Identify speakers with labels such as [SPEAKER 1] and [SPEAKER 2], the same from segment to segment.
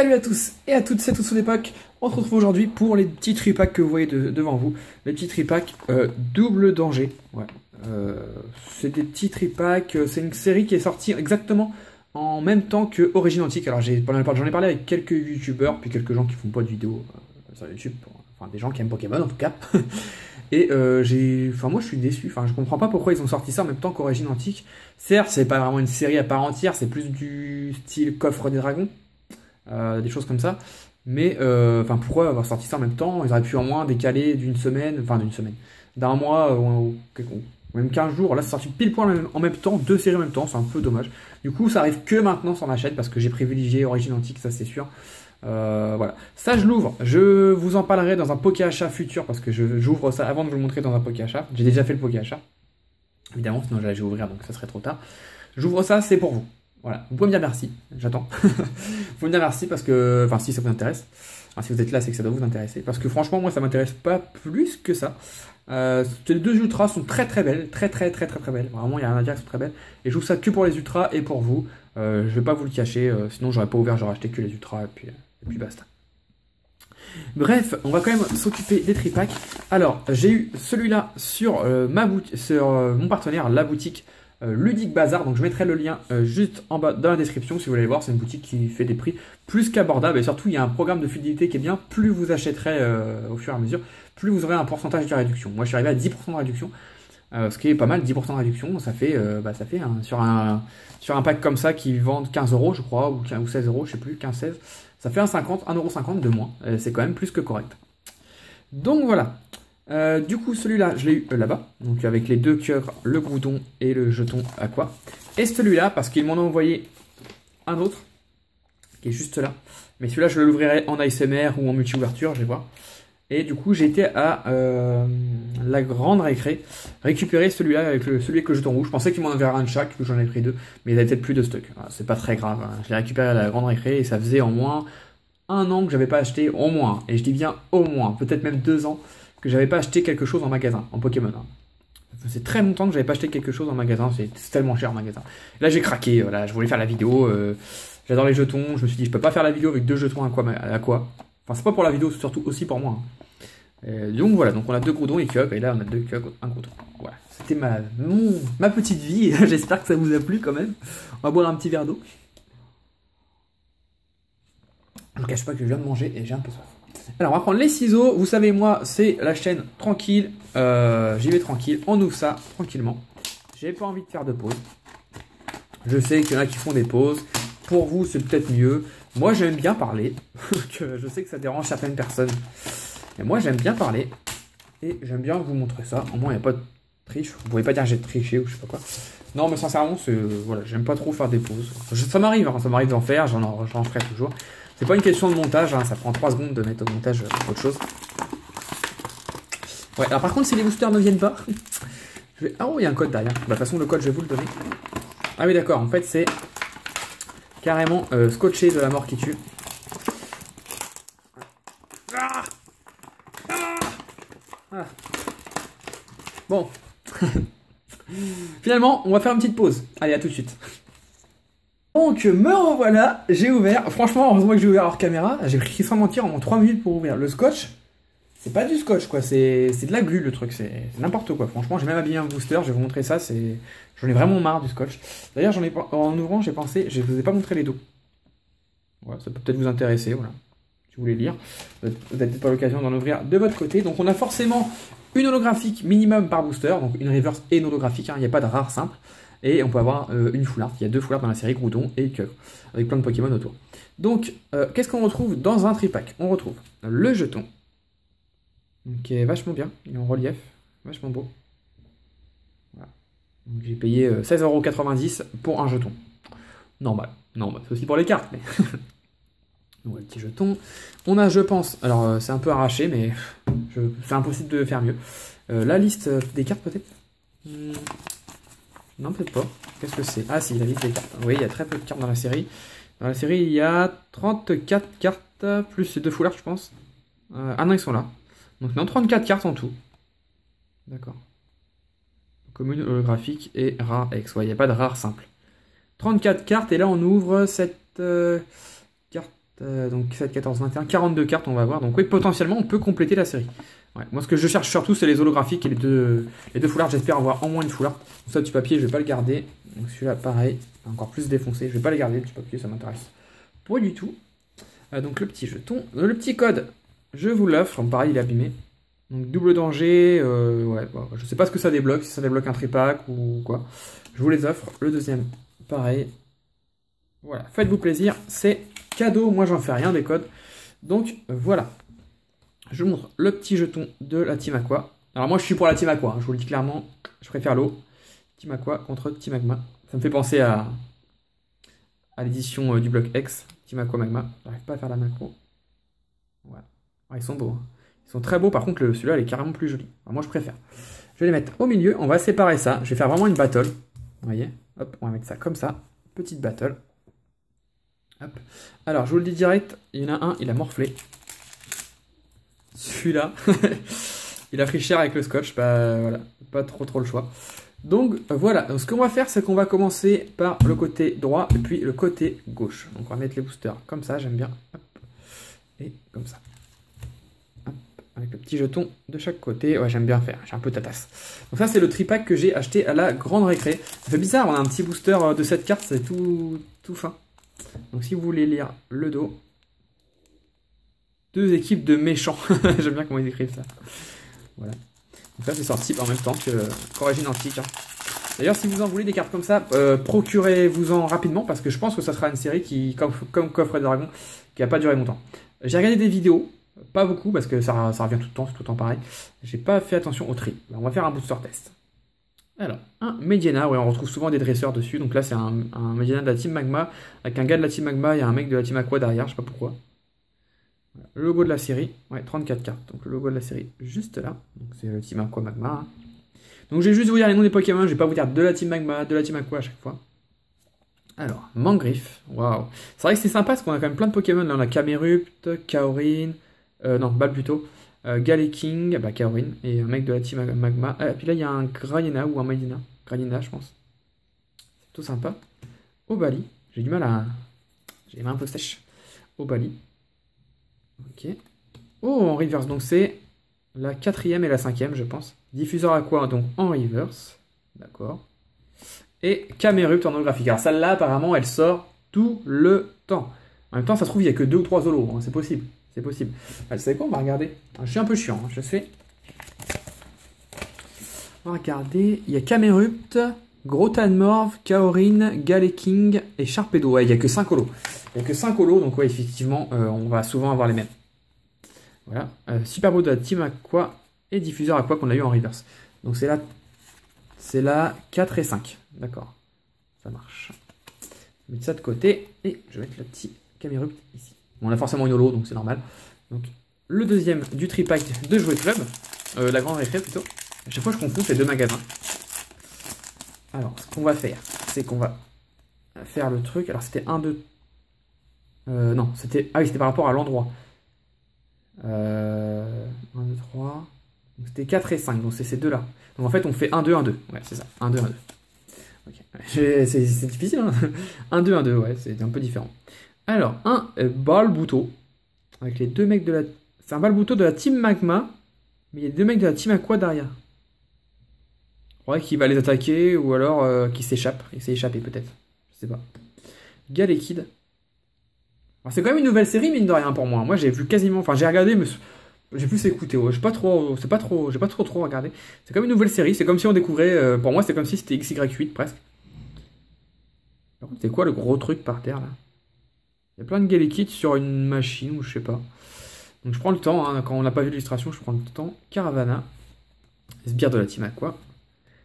[SPEAKER 1] Salut à tous et à toutes, c'est Tous son époque. On se retrouve aujourd'hui pour les petits tripacks que vous voyez devant vous. Les petits tripacks double danger. Ouais. C'est des petits tripacks, c'est une série qui est sortie exactement en même temps que Origine Antique. Alors j'en ai parlé avec quelques youtubeurs, puis quelques gens qui font pas de vidéos sur YouTube. Enfin des gens qui aiment Pokémon en tout cas. Et moi je suis déçu, enfin je comprends pas pourquoi ils ont sorti ça en même temps qu'Origine Antique. Certes, c'est pas vraiment une série à part entière, c'est plus du style Coffre des Dragons, des choses comme ça. Mais pourquoi avoir sorti ça en même temps? Ils auraient pu au moins décaler d'un mois ou même 15 jours. Là c'est sorti pile poil en même temps, deux séries en même temps, c'est un peu dommage. Du coup ça arrive que maintenant sur ma chaîne parce que j'ai privilégié Origine Antique, ça c'est sûr. Voilà, ça je l'ouvre, je vous en parlerai dans un Poké Achat futur parce que j'ouvre ça avant de vous le montrer dans un Poké Achat. J'ai déjà fait le Poké Achat, évidemment, sinon j'allais ouvrir donc ça serait trop tard. J'ouvre ça, c'est pour vous. Voilà, vous pouvez me dire merci, j'attends. Vous pouvez me dire merci parce que, enfin si ça vous intéresse, enfin, si vous êtes là c'est que ça doit vous intéresser parce que franchement moi ça m'intéresse pas plus que ça. Les deux ultras sont très très belles, très belles, vraiment il y a rien à dire, elles sont très belles. Et je joue ça que pour les ultras et pour vous. Je vais pas vous le cacher, sinon j'aurais pas ouvert, j'aurais acheté que les ultras et puis basta. Bref, on va quand même s'occuper des tripacks. Alors, j'ai eu celui-là sur, mon partenaire, la boutique Ludique Bazar. Donc, je mettrai le lien juste en bas dans la description si vous voulez aller voir. C'est une boutique qui fait des prix plus qu'abordables. Et surtout, il y a un programme de fidélité qui est bien. Plus vous achèterez au fur et à mesure, plus vous aurez un pourcentage de réduction. Moi, je suis arrivé à 10% de réduction. Ce qui est pas mal, 10% de réduction. Ça fait, sur un pack comme ça qui vendent 15 euros, je crois, ou 16 euros, je sais plus, 15-16. Ça fait 1,50€ de moins. C'est quand même plus que correct. Donc voilà. Du coup, celui-là, je l'ai eu là-bas. Donc avec les deux cœurs, le Groudon et le jeton Aqua. Et celui-là, parce qu'ils m'en ont envoyé un autre, qui est juste là. Mais celui-là, je l'ouvrirai en ASMR ou en multi-ouverture, je vais voir. Et du coup, j'ai été à la grande récré récupérer celui-là avec celui avec le jeton rouge. Je pensais qu'il m'en avait un de chaque, que j'en ai pris deux, mais il avait peut-être plus de stock. C'est pas très grave. Hein. Je l'ai récupéré à la grande récré et ça faisait au moins un an que j'avais pas acheté, au moins. Et je dis bien au moins, peut-être même 2 ans que j'avais pas acheté quelque chose en magasin, en Pokémon. Hein. C'est très longtemps que j'avais pas acheté quelque chose en magasin, c'est tellement cher en magasin. Et là, j'ai craqué. Voilà, je voulais faire la vidéo. J'adore les jetons. Je me suis dit, je peux pas faire la vidéo avec 2 jetons à quoi. Enfin, c'est pas pour la vidéo, c'est surtout aussi pour moi. Hein. Donc voilà, donc on a 2 Groudons et Kyogre, et là on a 2 Kyogre, un Groudon. Voilà, c'était ma petite vie, j'espère que ça vous a plu quand même. On va boire un petit verre d'eau. Je ne cache pas que je viens de manger et j'ai un peu soif. Alors on va prendre les ciseaux, vous savez moi c'est la chaîne tranquille, j'y vais tranquille, on ouvre ça tranquillement. J'ai pas envie de faire de pause. Je sais qu'il y en a qui font des pauses, pour vous c'est peut-être mieux. Moi j'aime bien parler, je sais que ça dérange certaines personnes. Et moi j'aime bien parler et j'aime bien vous montrer ça. Au moins il n'y a pas de triche. Vous ne pouvez pas dire que j'ai triché ou je sais pas quoi. Non mais sincèrement voilà, j'aime pas trop faire des pauses. Ça m'arrive, hein, ça m'arrive d'en faire, j'en ferai toujours. C'est pas une question de montage, hein, ça prend 3 secondes de mettre au montage autre chose. Ouais, alors par contre si les boosters ne viennent pas, ah oh il y a un code derrière. De toute façon le code je vais vous le donner. Ah oui d'accord, en fait c'est carrément scotché de la mort qui tue. Ah. Bon. Finalement, on va faire une petite pause. Allez, à tout de suite. Donc, me revoilà. J'ai ouvert. Franchement, heureusement que j'ai ouvert hors caméra. J'ai pris sans mentir en 3 minutes pour ouvrir. Le scotch, c'est pas du scotch, quoi. C'est de la glu, le truc. C'est n'importe quoi. Franchement, j'ai même habillé un booster. Je vais vous montrer ça. J'en ai vraiment marre du scotch. D'ailleurs, en ouvrant, j'ai pensé. Je vous ai pas montré les dos. Voilà, ça peut peut-être vous intéresser. Voilà. Si vous voulez lire, vous n'avez peut-être pas l'occasion d'en ouvrir de votre côté. Donc on a forcément une holographique minimum par booster, donc une reverse et une holographique, hein, il n'y a pas de rare simple. Et on peut avoir une foularde, il y a 2 foulards dans la série Groudon et Kyogre, avec plein de Pokémon autour. Donc qu'est-ce qu'on retrouve dans un tripack? On retrouve le jeton, qui est vachement bien, il est en relief, vachement beau. Voilà. J'ai payé 16,90 € pour un jeton. Normal, c'est aussi pour les cartes, mais... Donc, le petit jeton. On a, je pense, alors c'est un peu arraché, mais c'est impossible de faire mieux. La liste des cartes, peut-être non, peut-être pas. Qu'est-ce que c'est? Ah, si, la liste des cartes. Oui, il y a très peu de cartes dans la série. Dans la série, il y a 34 cartes, plus ces 2 foulards, je pense. Ah non, ils sont là. Donc, non, 34 cartes en tout. D'accord. Commune, holographique et rare X. Ouais, il n'y a pas de rare simple. 34 cartes, et là, on ouvre cette... Donc 7, 14, 21, 42 cartes on va voir. Donc oui, potentiellement on peut compléter la série. Ouais, moi ce que je cherche surtout c'est les holographiques et les deux foulards. J'espère avoir en moins une foulard. Donc ça, petit papier, je vais pas le garder. Donc celui-là pareil, encore plus défoncé. Je vais pas le garder, le petit papier, ça m'intéresse pas du tout. Donc le petit jeton, le petit code, je vous l'offre. Pareil, il est abîmé. Donc double danger, ouais, bon, je sais pas ce que ça débloque, si ça débloque un tripack ou quoi. Je vous les offre. Le deuxième, pareil. Voilà, faites-vous plaisir, c'est cadeau, moi j'en fais rien des codes. Donc voilà, je vous montre le petit jeton de la Team Aqua. Alors moi je suis pour la Team Aqua, hein, je vous le dis clairement, je préfère l'eau. Team Aqua contre Team Magma. Ça me fait penser à l'édition du bloc X, Team Aqua Magma. J'arrive pas à faire la macro. Voilà, ah, ils sont beaux. Hein. Ils sont très beaux, par contre celui-là il est carrément plus joli. Alors, moi je préfère. Je vais les mettre au milieu, on va séparer ça. Je vais faire vraiment une battle. Vous voyez, hop, on va mettre ça comme ça. Petite battle. Hop. Alors, je vous le dis direct, il y en a un, il a morflé. Celui-là, il a pris cher avec le scotch. Bah voilà, pas trop le choix. Donc voilà, donc, ce qu'on va faire, c'est qu'on va commencer par le côté droit et puis le côté gauche. Donc on va mettre les boosters comme ça, j'aime bien. Hop. Et comme ça. Hop. Avec le petit jeton de chaque côté. Ouais, j'aime bien faire, j'ai un peu tatasse. Donc ça, c'est le tripack que j'ai acheté à la grande récré. Ça fait bizarre, on a un petit booster de cette carte, c'est tout fin. Donc si vous voulez lire le dos, deux équipes de méchants. J'aime bien comment ils écrivent ça. Voilà. Donc ça c'est sorti en même temps que qu'Origine Antique. Hein. D'ailleurs si vous en voulez des cartes comme ça, procurez-vous-en rapidement parce que je pense que ça sera une série qui, comme Coffre et Dragon, qui n'a pas duré longtemps. J'ai regardé des vidéos, pas beaucoup parce que ça revient tout le temps, c'est tout le temps pareil. J'ai pas fait attention au tri. On va faire un booster test. Alors, un Mediana, ouais, on retrouve souvent des dresseurs dessus. Donc là, c'est un Mediana de la Team Magma. Avec un gars de la Team Magma et un mec de la Team Aqua derrière, je sais pas pourquoi. Voilà. Le logo de la série, ouais, 34 cartes. Donc le logo de la série, juste là. Donc c'est le Team Aqua Magma. Hein. Donc je vais juste vous dire les noms des Pokémon. Je vais pas vous dire de la Team Magma, de la Team Aqua à chaque fois. Alors, Mangriffe, waouh. C'est vrai que c'est sympa parce qu'on a quand même plein de Pokémon. Là, on a Camerupt, Kaorin, non, Ball plutôt. Galeking, bah Kaorin, et un mec de la Team Magma. Et puis là, il y a un Graniena ou un Medina. Graniena, je pense. C'est plutôt sympa. Obali. J'ai du mal à... J'ai les mains un peu sèches. Obali. Ok. Oh, en reverse. Donc c'est la 4e et la 5e, je pense. Diffuseur Aqua, donc en reverse. D'accord. Et Camerupt en holographique. Alors celle-là, apparemment, elle sort tout le temps. En même temps, ça se trouve, il n'y a que 2 ou 3 holos. Hein, c'est possible. C'est possible. Vous savez quoi, on va regarder. Je suis un peu chiant, hein, je sais. On va regarder. Il y a Camerupt, Grotanmorph, Kaorin, Galeking et Sharpedo. Ouais, il n'y a que 5 holos. Il n'y a que 5 holos, donc ouais, effectivement, on va souvent avoir les mêmes. Voilà. Super beau de la Team Aqua et Diffuseur Aqua qu'on a eu en reverse. Donc c'est la 4 et 5. D'accord. Ça marche. Je vais mettre ça de côté et je vais mettre le petit Camerupt ici. On a forcément une holo, donc c'est normal. Donc, le deuxième du tripack de Jouet Club. La grande récré plutôt. À chaque fois, je confonds ces deux magasins. Alors, ce qu'on va faire, c'est qu'on va faire le truc. Alors, c'était 1, 2... non, c'était... Ah oui, c'était par rapport à l'endroit. 1, 2, 3... Donc, c'était 4 et 5. Donc, c'est ces deux-là. Donc, en fait, on fait 1, 2, 1, 2. Ouais, c'est ça. 1, 2, 1, 2. Okay. C'est difficile, hein. 1, 2, 1, 2. Ouais, c'est un peu différent. Alors, un Balbuto, avec les deux mecs de la... C'est un Balbuto de la Team Magma, mais il y a deux mecs de la Team Aqua derrière. Je crois qu'il va les attaquer, ou alors qu'il s'échappe. Il s'est échappé peut-être, je sais pas. Galekid. Alors c'est quand même une nouvelle série, mine de rien pour moi. Moi j'ai vu quasiment... Enfin j'ai regardé, mais j'ai plus écouté. Ouais. J'ai pas trop regardé. C'est comme une nouvelle série, c'est comme si on découvrait... pour moi c'est comme si c'était XY8 presque. C'est quoi le gros truc par terre là? Il y a plein de Galekid sur une machine ou je sais pas. Donc je prends le temps, hein, quand on n'a pas vu l'illustration, je prends le temps. Caravana, Sbire de la Team Aqua,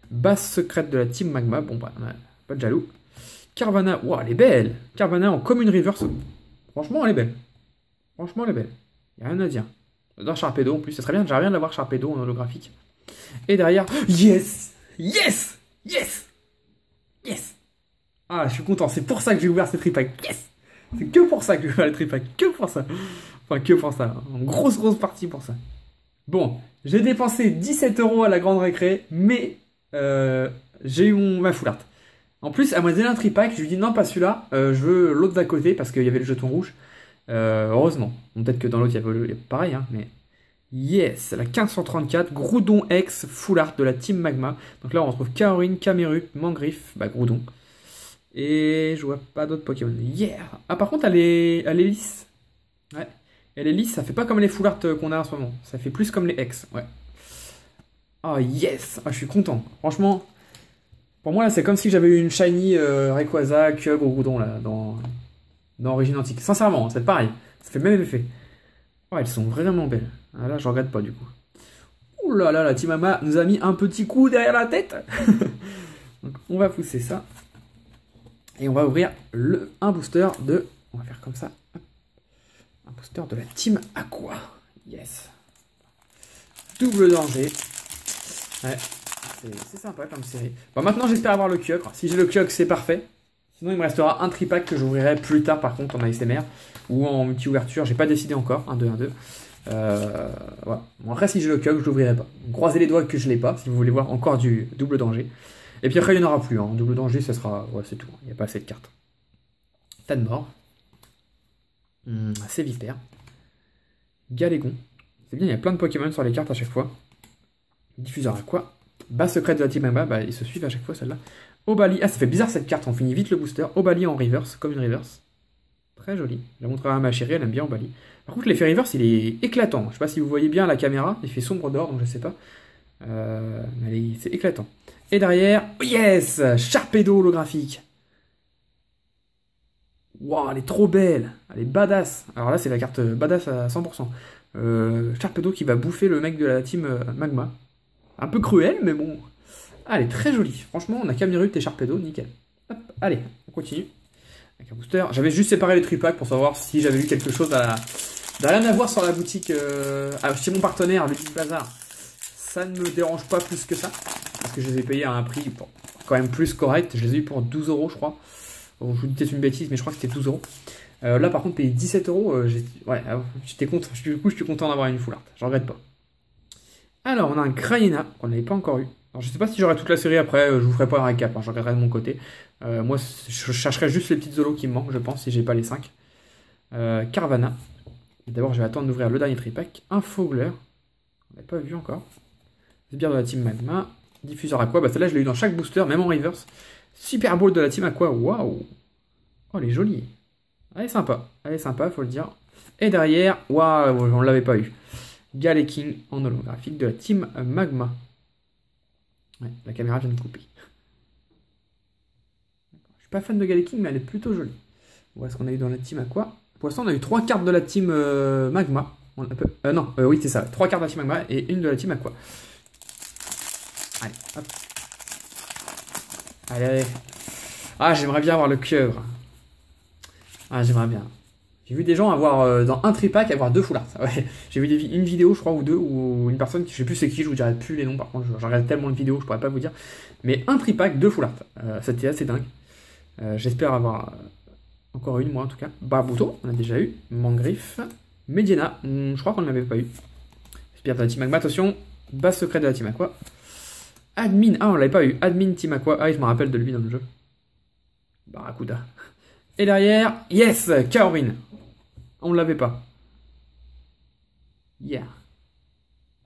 [SPEAKER 1] Base secrète de la Team Magma, bon bah on a pas de jaloux. Caravana, wow, elle est belle. Caravana en commune reverse, franchement elle est belle. Franchement elle est belle, il n'y a rien à dire. J'adore Sharpedo en plus, ça serait bien, j'aimerais bien d'avoir Sharpedo en holographique. Et derrière, yes, yes, yes, yes. Ah je suis content, c'est pour ça que j'ai ouvert ce tripack, yes. C'est que pour ça que je vais faire le tripack, que pour ça. Enfin, que pour ça. Une grosse partie pour ça. Bon, j'ai dépensé 17 € à la grande récré, mais j'ai eu ma full art. En plus, elle m'a donné un tripack, je lui ai dit non, pas celui-là, je veux l'autre d'à côté, parce qu'il y avait le jeton rouge. Heureusement. Bon, peut-être que dans l'autre, il y a pareil, hein, mais... Yes, la 1534, Groudon X Full Art de la Team Magma. Donc là, on retrouve Kaorin, Camerupt, Mangriffe, bah Groudon. Et je vois pas d'autres Pokémon. Yeah. Ah, par contre, elle est lisse. Ouais. Elle est lisse, ça fait pas comme les Full Art qu'on a en ce moment. Ça fait plus comme les X, ouais. Oh yes, ah, je suis content. Franchement, pour moi, là, c'est comme si j'avais eu une Shiny Rayquaza, Kyogre ou Groudon, là, dans Origine Antique. Sincèrement, c'est pareil. Ça fait le même effet. Oh, elles sont vraiment belles. Ah, là, je regrette pas, du coup. Ouh là là, la Team Magma nous a mis un petit coup derrière la tête. Donc, on va pousser ça. Et on va ouvrir un booster de... On va faire comme ça. Un booster de la Team Aqua. Yes. Double danger. Ouais. C'est sympa comme série. Bon, maintenant, j'espère avoir le Kyogre. Si j'ai le Kyogre, c'est parfait. Sinon, il me restera un tripack que j'ouvrirai plus tard, par contre, en ASMR. Ou en multi-ouverture. J'ai pas décidé encore. 1, 2, 1, 2. Voilà. Bon, après, si j'ai le Kyogre, je l'ouvrirai pas. Croisez les doigts que je l'ai pas, si vous voulez voir encore du double danger. Et puis après, il n'y en aura plus. Hein. Double danger, ça sera... Ouais, c'est tout. Il n'y a pas assez de cartes. Tas de mort. C'est Vipère. Galégon. C'est bien, il y a plein de Pokémon sur les cartes à chaque fois. Diffuseur à quoi? Base secrète de la Team Magma, bah, ils se suivent à chaque fois celle-là. Obali, ah ça fait bizarre cette carte, on finit vite le booster. Obali en reverse, comme une reverse. Très joli. Je la montrerai à ma chérie, elle aime bien Obali. Par contre l'effet reverse il est éclatant. Je sais pas si vous voyez bien à la caméra, il fait sombre d'or, donc je sais pas. Mais c'est éclatant. Et derrière, oh yes, Sharpedo holographique. Waouh, elle est trop belle. Elle est badass. Alors là c'est la carte badass à 100%. Sharpedo qui va bouffer le mec de la Team Magma. Un peu cruel, mais bon. Ah, elle est très jolie. Franchement, on a Camerupt et Sharpedo, nickel. Hop, allez, on continue. Avec un booster. J'avais juste séparé les tripacks pour savoir si j'avais vu quelque chose à rien à voir sur la boutique. Chez mon partenaire, le Bazar. Ça ne me dérange pas plus que ça. Parce que je les ai payés à un prix quand même plus correct. Je les ai eu pour 12 €, je crois. Bon, je vous dis peut-être une bêtise, mais je crois que c'était 12 €. Là, par contre, payer 17 €, ouais, j'étais content. Du coup, je suis content d'avoir une full art. Je regrette pas. Alors, on a un Graiena qu'on n'avait pas encore eu. Alors, je sais pas si j'aurai toute la série après, je vous ferai pas un récap, hein, je regarderai de mon côté. Moi, je chercherai juste les petites zolos qui me manquent, je pense, si j'ai pas les 5. Carvana. D'abord, je vais attendre d'ouvrir le dernier tripack. Un Fogler. On n'avait pas vu encore. Sbire de la Team Magma. Diffuseur Aqua. Bah, celle-là, je l'ai eu dans chaque booster, même en reverse. Super Ball de la Team Aqua. Waouh! Oh, elle est jolie. Elle est sympa, faut le dire. Et derrière, waouh, on l'avait pas eu. Galeking en holographique de la Team Magma. Ouais, la caméra vient de couper. Je suis pas fan de Galeking, mais elle est plutôt jolie. Voilà ce qu'on a eu dans la Team Aqua. Pour l'instant, on a eu 3 cartes de la Team Magma. Oui, c'est ça. 3 cartes de la Team Magma et une de la Team Aqua. Allez, hop. Allez. Ah, j'aimerais bien avoir le Kyogre. Ah, j'aimerais bien. J'ai vu des gens avoir, dans un tripack, avoir 2 full art. Ouais. J'ai vu une vidéo, je crois, ou 2, ou une personne, je sais plus c'est qui, je vous dirai plus les noms, par contre, je regarde tellement de vidéos, je pourrais pas vous dire. Mais un tripack, 2 full art. C'était assez dingue. J'espère avoir encore une, moi en tout cas. Barbuto, on a déjà eu. Mangriffe. Mediana, je crois qu'on ne l'avait pas eu. Spire de la Team Magma, attention. Base secrète de la Team Aqua. Admin, ah, on l'avait pas eu. Admin Team Aqua, ah, je me rappelle de lui dans le jeu. Barracuda. Et derrière, yes, Kaorin. On ne l'avait pas. Yeah.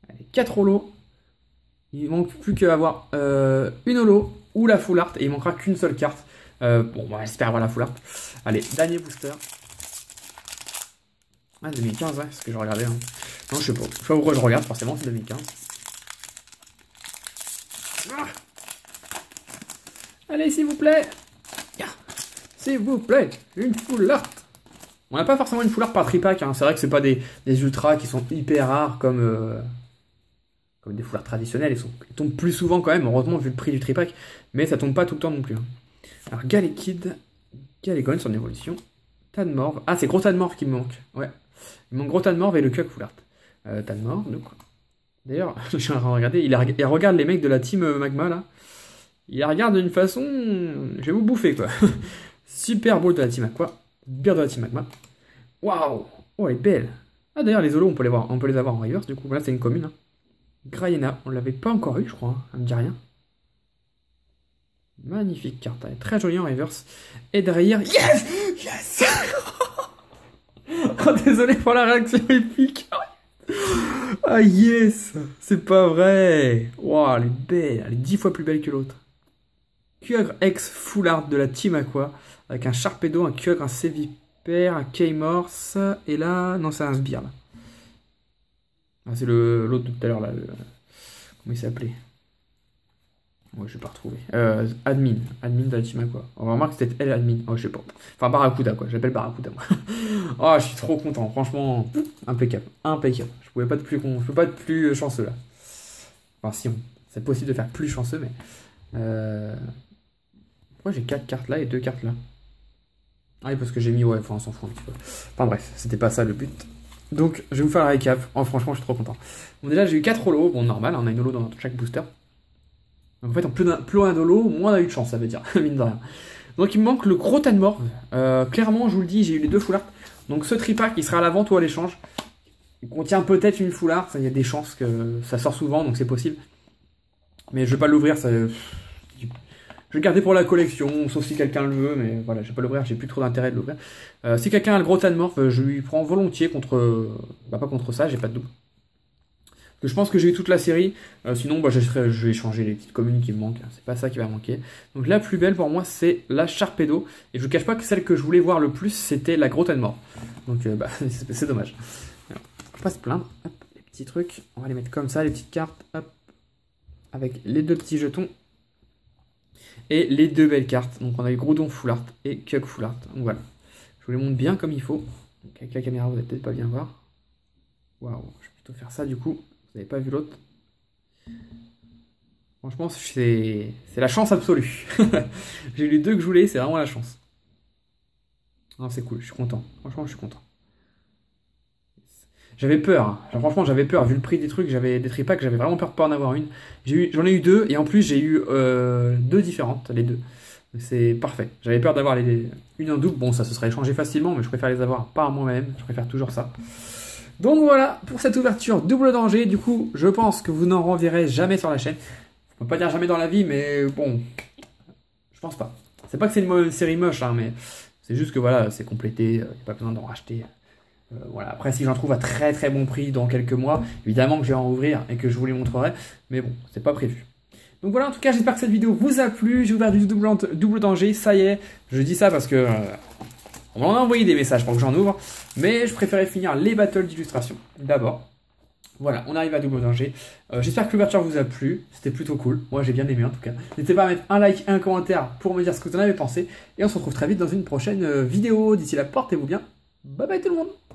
[SPEAKER 1] Allez, 4 holos. Il manque plus qu'à avoir une holo ou la full art. Et il manquera qu'une seule carte. Bon, bah, j'espère avoir la full art. Allez, dernier booster. Ah, 2015, ouais, c'est ce que je regardais. Hein. Non, je sais pas. Je sais pas pourquoi je regarde, forcément, c'est 2015. Ah, allez, s'il vous plaît. Yeah. S'il vous plaît, une full art. On n'a pas forcément une full art par tripack, hein. C'est vrai que c'est pas des ultras qui sont hyper rares comme des full art traditionnels. Ils tombent plus souvent quand même, heureusement vu le prix du tripack, mais ça tombe pas tout le temps non plus. Hein. Alors Galekid, Galegon son évolution, Tadmorph. Ah, c'est gros Tadmorph qui me manque. Ouais, il me manque gros Tadmorph et le Kyogre full art. Tadmorph, donc. D'ailleurs, je suis en train de regarder, il regarde les mecs de la Team Magma là. Il regarde d'une façon, je vais vous bouffer quoi. Super Ball de la Team Aqua. Sbire de la Team Magma. Waouh! Oh, elle est belle! Ah, d'ailleurs, les holos, on peut les avoir en reverse, du coup. Là, c'est une commune. Hein. Graiena, on l'avait pas encore eu, je crois. Hein. Ça me dit rien. Magnifique carte. Elle est très jolie en reverse. Et derrière, yes! Yes! Oh, désolé pour la réaction épique. Ah yes, c'est pas vrai. Waouh, elle est belle, elle est 10 fois plus belle que l'autre. Kyogre X Full Art de la Team Aqua, avec un Sharpedo, un Kyogre, un Sévipère, un K-Morse, et là, non c'est un Sbire là. Ah, c'est l'autre de tout à l'heure là, comment il s'appelait? Ouais, je vais pas retrouver. Admin de la Team Aqua. On remarque que c'était elle admin, oh je sais pas. Enfin Barracuda quoi, j'appelle Barracuda moi. Oh je suis trop content, franchement, impeccable, impeccable. Je peux pas être plus chanceux là. Enfin si, c'est possible de faire plus chanceux mais... Pourquoi j'ai 4 cartes là et 2 cartes là? Ah oui, parce que j'ai mis, ouais, enfin on s'en fout un petit peu. Enfin bref, c'était pas ça le but. Donc je vais vous faire la récap. Oh franchement je suis trop content. Bon déjà j'ai eu 4 holos, bon normal, on a une holo dans chaque booster. Donc en fait plus on a d'holo, moins on a eu de chance ça veut dire, mine de rien. Donc il me manque le gros Tanmore. Clairement je vous le dis, j'ai eu les 2 full art. Donc ce tripack il sera à la vente ou à l'échange. Il contient peut-être une full art, il y a des chances que ça sort souvent donc c'est possible. Mais je vais pas l'ouvrir, ça... Je vais le garder pour la collection, sauf si quelqu'un le veut, mais voilà, je vais pas l'ouvrir, j'ai plus trop d'intérêt de l'ouvrir. Si quelqu'un a le gros Tanmorph, je lui prends volontiers contre... Bah pas contre ça, j'ai pas de double. Parce que je pense que j'ai eu toute la série, sinon bah, je vais changer les petites communes qui me manquent, c'est pas ça qui va manquer. Donc la plus belle pour moi c'est la Sharpedo, et je vous cache pas que celle que je voulais voir le plus c'était la gros Tanmorph. Donc bah, c'est dommage. Alors, on va pas se plaindre, hop, les petits trucs, on va les mettre comme ça, les petites cartes, hop, avec les 2 petits jetons. Et les 2 belles cartes. Donc on a eu Groudon Full Art et Kyogre Full Art. Donc voilà. Je vous les montre bien comme il faut. Donc avec la caméra, vous n'allez peut-être pas bien voir. Waouh, je vais plutôt faire ça du coup. Vous n'avez pas vu l'autre. Franchement, c'est la chance absolue. J'ai eu les 2 que je voulais, c'est vraiment la chance. Non, c'est cool, je suis content. Franchement, je suis content. J'avais peur, hein. Franchement j'avais peur, vu le prix des trucs, j'avais des tripacks, j'avais vraiment peur de pas en avoir une. J'en ai eu 2, et en plus j'ai eu 2 différentes, les 2. C'est parfait. J'avais peur d'avoir une en double, bon ça se serait échangé facilement, mais je préfère les avoir par moi-même, je préfère toujours ça. Donc voilà, pour cette ouverture double danger, du coup je pense que vous n'en reverrez jamais sur la chaîne. On peut pas dire jamais dans la vie, mais bon, je pense pas. C'est pas que c'est une série moche, hein, mais c'est juste que voilà, c'est complété, il n'y a pas besoin d'en racheter. Voilà. Après si j'en trouve à très très bon prix dans quelques mois, évidemment que je vais en ouvrir et que je vous les montrerai, mais bon, c'est pas prévu. Donc voilà, en tout cas j'espère que cette vidéo vous a plu, j'ai ouvert du double danger, ça y est, je dis ça parce que on m'en a envoyé des messages pour que j'en ouvre, mais je préférais finir les battles d'illustration d'abord. Voilà, on arrive à double danger. J'espère que l'ouverture vous a plu, c'était plutôt cool, moi j'ai bien aimé en tout cas. N'hésitez pas à mettre un like et un commentaire pour me dire ce que vous en avez pensé, et on se retrouve très vite dans une prochaine vidéo. D'ici là, portez-vous bien, bye bye tout le monde.